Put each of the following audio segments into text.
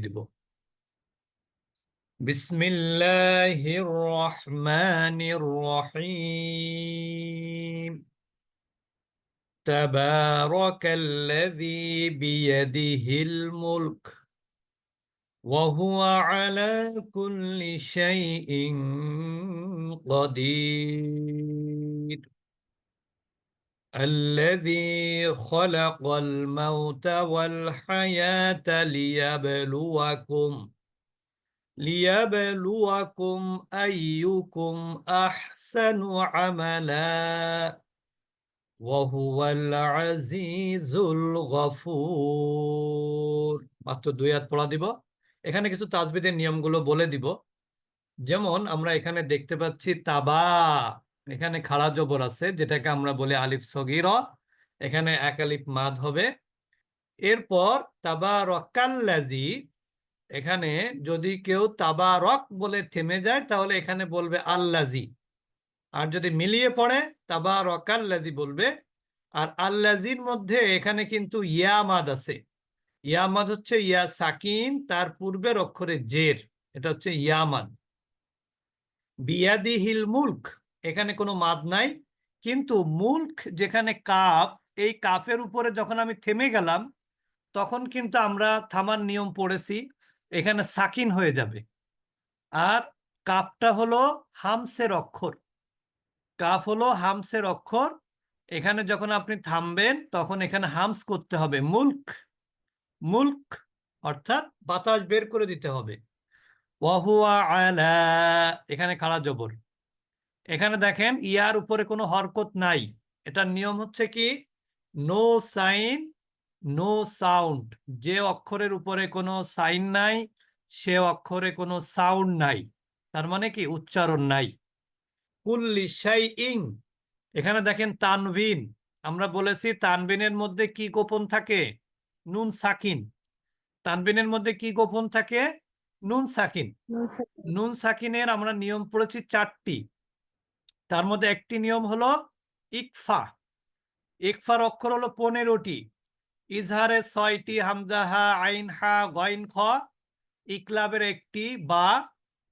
দিব। বিসমিল্লাহির রহমানির রহিম। তাবারাকাল্লাযী বিয়াদিহিল মুলক ওয়া হুয়া আলা কুল্লি শাইইন কাদির। الذي خلق الموت والحياة ليبلوكم أيكم أحسن عملا وهو العزيز الغفور। মাত্র 2 আয়াত পড়া দিব। এখানে কিছু তাজবিদের নিয়মগুলো বলে দিব। যেমন আমরা এখানে দেখতে পাচ্ছি তাবা, এখানে খাড়া জবর আছে যেটাকে আমরা বলি আলিফ সগীরা, এখানে এক আলিফ মাদ হবে। এরপর তাবারাকাল্লাযী, এখানে যদি কেউ তাবারক বলে থেমে যায় তাহলে এখানে বলবে আল্লাজি, আর যদি মিলিয়ে পড়ে তাবারাকাল্লাযী বলবে। আর আল্লাজির মধ্যে এখানে কিন্তু ইয়ামাদ আছে। ইয়ামাদ হচ্ছে ইয়া সাকিন, তার পূর্বের অক্ষরে জের, এটা হচ্ছে ইয়ামাদ। বিয়াদিহিল মুলক, এখানে কোনো মাদ নাই, কিন্তু মুলক যেখানে কাফ, এই কাফের উপরে যখন আমি থেমে গেলাম তখন কিন্তু আমরা থামার নিয়ম পড়েছি, এখানে সাকিন হয়ে যাবে। আর কাফটা হলো হামসের অক্ষর, কাফ হলো হামসের অক্ষর। এখানে যখন আপনি থামবেন তখন এখানে হামস করতে হবে, মুলক মুলক, অর্থাৎ বাতাস বের করে দিতে হবে। ওয়াহুয়া আলা, এখানে খাড়া জবর। এখানে দেখেন ইয়ার উপরে কোনো হরকত নাই। এটার নিয়ম হচ্ছে কি, নো সাইন নো সাউন্ড। যে অক্ষরের উপরে কোনো সাইন নাই সে অক্ষরে কোনো সাউন্ড নাই, তার মানে কি উচ্চারণ নাই। কুল্লি শাইইন, এখানে দেখেন তানভিন, আমরা বলেছি তানবিনের মধ্যে কি গোপন থাকে, নুন সাকিন। তানবিনের মধ্যে কি গোপন থাকে, নুন সাকিন। নুন সাকিনের আমরা নিয়ম পড়েছি 4টি, তার মধ্যে একটি নিয়ম হলো ইকফা। ইকফার অক্ষর হলো 15টি। ইজহারের 6টি, হামজাহা আইন হা গইন খ। ইকলাবের 1টি, বা।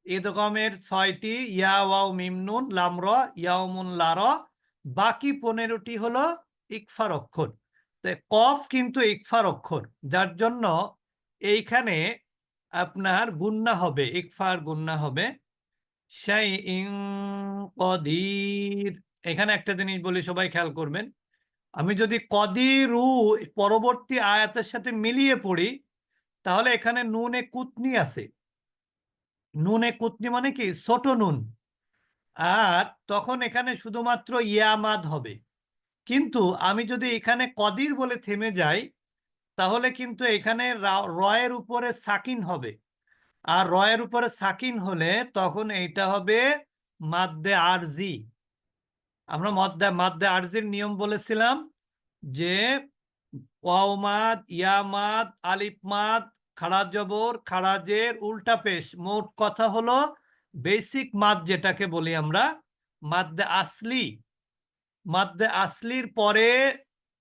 ইদগমের 6টি, ইয়া ওয়াও মিম নুন লাম র ইয়াউমুন লা র। বাকি 15টি হলো ইকফার অক্ষর। কফ কিন্তু ইকফার অক্ষর, যার জন্য এইখানে আপনার গুন্না হবে, ইকফার গুন্না হবে। শাইইন কদির, এখানে একটা জিনিস বলি, সবাই খেয়াল করবেন। আমি যদি কদিরু পরবর্তী আয়াতের সাথে মিলিয়ে পড়ি তাহলে এখানে নুনে কুতনি আছে। নুনে কুতনি মানে কি, ছোট নুন। আর তখন এখানে শুধুমাত্র ইয়ামাদ হবে। কিন্তু আমি যদি এখানে কদির বলে থেমে যাই তাহলে কিন্তু এখানে রয়ের উপরে সাকিন হবে। আর রয়ের উপরে সাকিন হলে তখন এইটা হবে মাদ্দে আরজি। আমরা মাদ্দে মাদ্দে আরজির নিয়ম বলেছিলাম যে ওয়াও মাদ, ইয়া মাদ, আলিফ মাদ, খাড়া জবর, খাড়া জের, উল্টা পেশ, মোট কথা হলো বেসিক মাদ যেটাকে বলি আমরা মাদ্দে আসলি। মাদ্দে আসলির পরে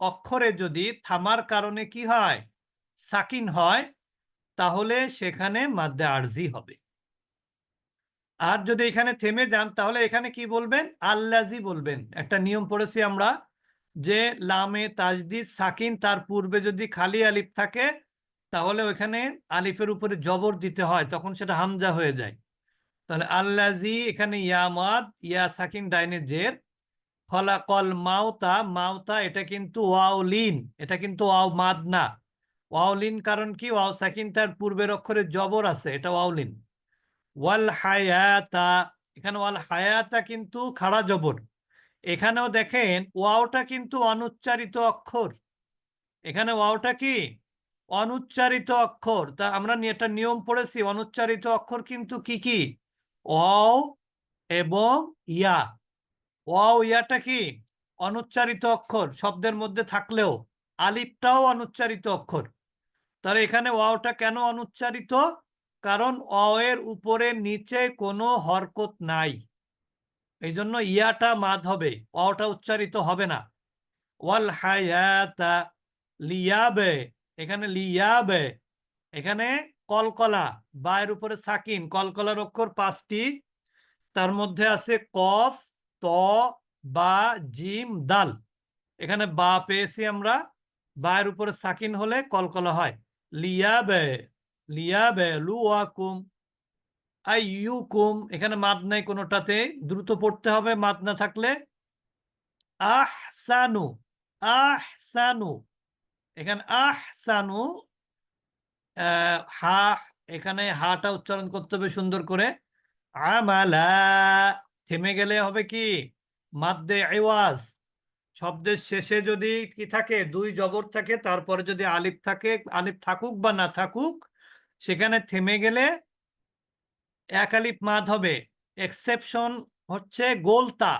অক্ষরে যদি থামার কারণে কি হয়, সাকিন হয়, তাহলে সেখানে মাদ্দে আরজি হবে। আর যদি এখানে থেমে যান তাহলে এখানে কি বলবেন, আল্লাজি বলবেন। একটা নিয়ম পড়েছি আমরা যে লামে তাজদিদ সাকিন, তার পূর্বে যদি খালি আলিফ থাকে তাহলে ওইখানে আলিফের উপরে জবর দিতে হয়, তখন সেটা হামজা হয়ে যায়। তাহলে আল্লাজি, এখানে ইয়া মাদ, ইয়া সাকিন ডাইনে জের। ফলাকল মাউতা, মাউতা এটা কিন্তু ওয়াউলিন, এটা কিন্তু ওয়াও মাদ না। ওয়াউলিন কারণ কি, ওয়াও সাকিন, তার পূর্বের অক্ষরে জবর আছে, এটা ওয়াউলিন। ওয়াল হায়াতা, এখানে ওয়াল হায়াতা কিন্তু খাড়া জবর। এখানেও দেখেন ওয়াওটা কিন্তু অনুচ্চারিত অক্ষর। এখানে ওয়াওটা কি, অনুচ্চারিত অক্ষর। তা আমরা একটা নিয়ম পড়েছি, অনুচ্চারিত অক্ষর কিন্তু কি কি, ওয়াও এবং ইয়া। ওয়াও ইয়াটা কি অনুচ্চারিত অক্ষর শব্দের মধ্যে থাকলেও, আলিফটাও অনুচ্চারিত অক্ষর। তাহলে এখানে ওয়াওটা কেন অনুচ্চারিত, কারণ ওয়াও এর উপরে নিচে কোনো হরকত নাই, এই জন্য ইয়াটা মাদ হবে, ওয়াওটা উচ্চারিত হবে না। ওয়াল হায়াতা লিয়াবে, এখানে লিয়াবে, এখানে কলকলা, বায়ের উপরে সাকিন, কলকলার অক্ষর 5টি, তার মধ্যে আছে কফ, ত, বা, জিম, দাল। এখানে বা পেয়েছি আমরা, বায়ের উপরে সাকিন হলে কলকলা হয়। লিয়াবে, লিয়াবে লুয়াকুম, আইয়ুকুম, এখানে মাদ নাই কোনোটাতে, দ্রুত পড়তে হবে মাদ না থাকলে। আহসানু, আহসানু, এখানে আহসানু, হা, এখানে হাটা উচ্চারণ করতে হবে সুন্দর করে। আমালা, থেমে গেলে হবে কি মাদ্দে ইওয়াজ। শব্দের শেষে যদি কি থাকে, 2 জবর থাকে, তারপরে যদি আলিফ থাকে, আলিফ থাকুক বা না থাকুক, সেখানে থেমে গেলে 1 আলিফ মাদ হবে। এক্সেপশন হচ্ছে গোলতা।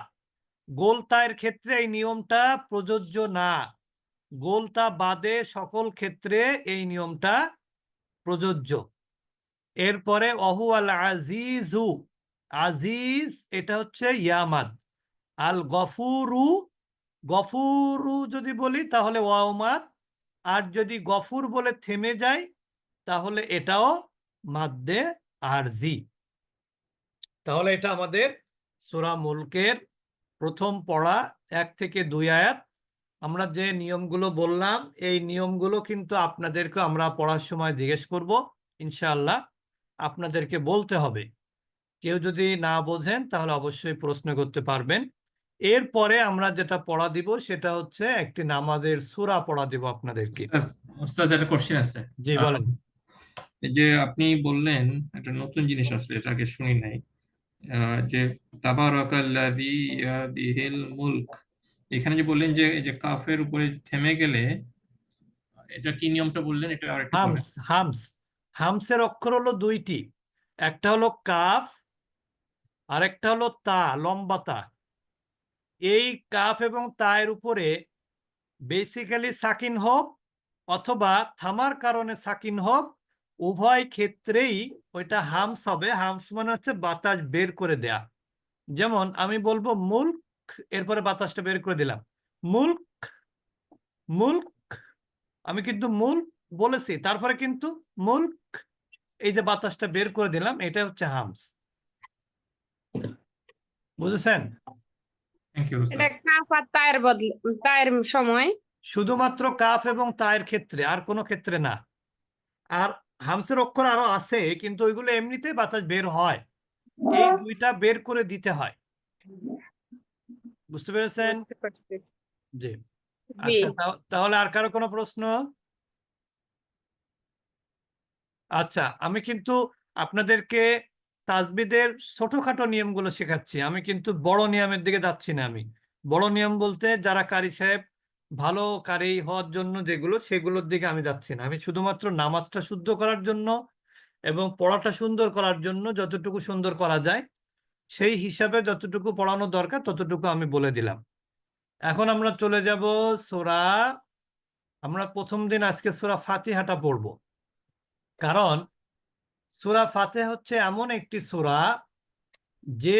গোলতার ক্ষেত্রে এই নিয়মটা প্রযোজ্য না। গোলতা বাদে সকল ক্ষেত্রে এই নিয়মটা প্রযোজ্য। এরপরে অহু আল আজিজু, আজিজ এটা হচ্ছে ইয়ামাদ। আল গফুরু, গফুরু যদি বলি তাহলে ওয়াউমাদ, আর যদি গফুর বলে থেমে যায় তাহলে এটাও মাদ্দে আরজি। তাহলে এটা আমাদের সূরা মুলকের প্রথম পড়া 1 থেকে 2 আয়াত। আমরা যে নিয়মগুলো বললাম এই নিয়মগুলো কিন্তু আপনাদেরকে আমরা পড়ার সময় জিজ্ঞেস করব ইনশাআল্লাহ, আপনাদেরকে বলতে হবে। কেউ যদি না বোঝেন তাহলে অবশ্যই প্রশ্ন করতে পারবেন। এরপরে আমরা যেটা পড়া দিব সেটা হচ্ছে একটি নামাজের সূরা পড়া দিব আপনাদেরকে। ওস্তাদ, ওস্তাদ একটা কোশ্চেন আছে। জি বলেন। এই যে আপনি বললেন একটা নতুন জিনিস, আসলে এটা আগে শুনি নাই, যে তাবারাকাল্লাযী বিয়াদিহিল মুলক, এখানে যে বললেন যে এই যে কাফের উপরে থেমে গেলে এটা কি নিয়মটা বললেন, এটা আরেকটু বলেন। হামস, হামস, হামসের অক্ষর হলো 2টি, একটা হলো কাফ আর একটা হলো তা, লম্বা তা। এই কাফ এবং তায়ের উপরে বেসিক্যালি সাকিন হোক অথবা থামার কারণে সাকিন হোক, উভয় ক্ষেত্রেই ওইটা হামস হবে। হামস মানে হচ্ছে বাতাস বের করে দেয়া। যেমন আমি বলবো মুল্ক, এরপরে বাতাসটা বের করে দিলাম, মুল্ক, মুল্ক, আমি কিন্তু মুল্ক বলেছি, তারপরে কিন্তু মুল্ক, এই যে বাতাসটা বের করে দিলাম, এটা হচ্ছে হামস। বুঝেছেন? থ্যাংক ইউ এটা স্যার। কাফ আর তায়ের বদলে, তায়ের সময়। শুধুমাত্র কাফ এবং তায়ের ক্ষেত্রে, আর কোনো ক্ষেত্রে না। আর হামসের অক্ষর আরো আছে কিন্তু ওইগুলো এমনিতে বাতাস বের হয়, এই 2টা বের করে দিতে হয়। বুঝতে পেরেছেন? বুঝতে পারছি। জি। জি। আচ্ছা, তাহলে আর কারো কোনো প্রশ্ন? আচ্ছা, আমি কিন্তু আপনাদেরকে তাজবিদের ছোটখাটো নিয়মগুলো শেখাচ্ছি, আমি কিন্তু বড় নিয়মের দিকে যাচ্ছি না। আমি বড় নিয়ম বলতে যারা কারি সাহেব, ভালো কারি হওয়ার জন্য যেগুলো, সেগুলোর দিকে আমি যাচ্ছি না। আমি শুধুমাত্র নামাজটা শুদ্ধ করার জন্য এবং পড়াটা সুন্দর করার জন্য যতটুকু সুন্দর করা যায় সেই হিসাবে যতটুকু পড়ানো দরকার ততটুকু আমি বলে দিলাম। এখন আমরা চলে যাব সূরা, আমরা প্রথম দিন আজকে সূরা ফাতিহাটা পড়ব। কারণ সূরা ফাতিহা হচ্ছে এমন একটি সূরা যে